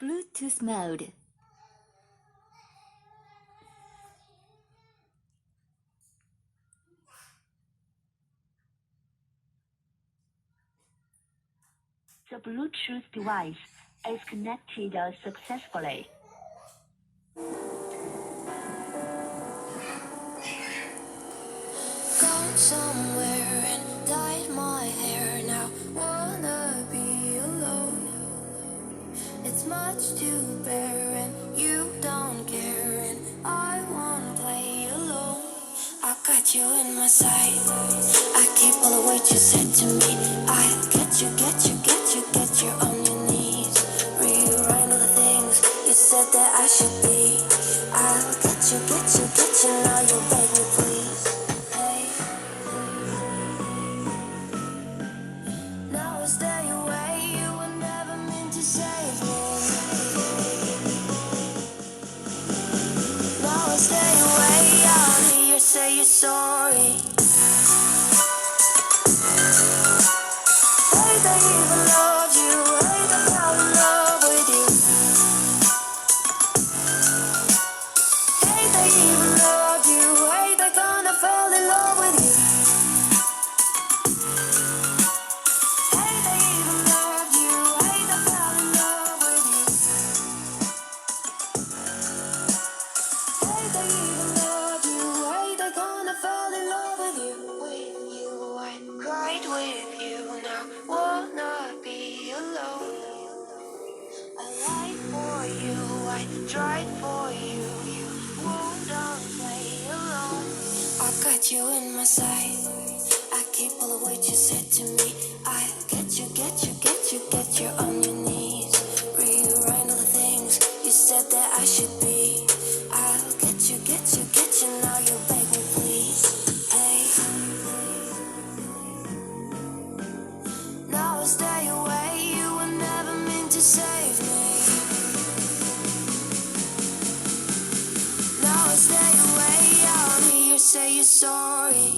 Bluetooth mode. The Bluetooth device is connected successfully. Gone somewhere and dyed my hair now. Wanna be alone. It's much to bear and you don't care, and I wanna play alone. I got you in my sight. I keep all the words you said to me. I'll get you on your knees. Rewrite all the things you said that I should be. I'll get you, now you beg me please. Hey. Now I stay away, you were never meant to save me. Now I stay away, I'll hear you say you're sorry. Hey, they even loved you, hey, they fell in love with you. Hey, they even loved you, hey, they gonna fall in love with you. Hey, they even loved you, hey, they fell in love with you. Hey, they even loved you, hey, they gonna fall in love with you. With you, I cried with you, now wanna be alone. I lied for you, I tried for you, you won't play alone. I got you in my sight. I keep all the words you said to me. I'll get you on your knees. Rewrite all the things you said that I should be. I'll get you, now you beg me please. Hey. Now I stay away, you were never meant to save me. Now I stay away, I'll hear you say you're sorry.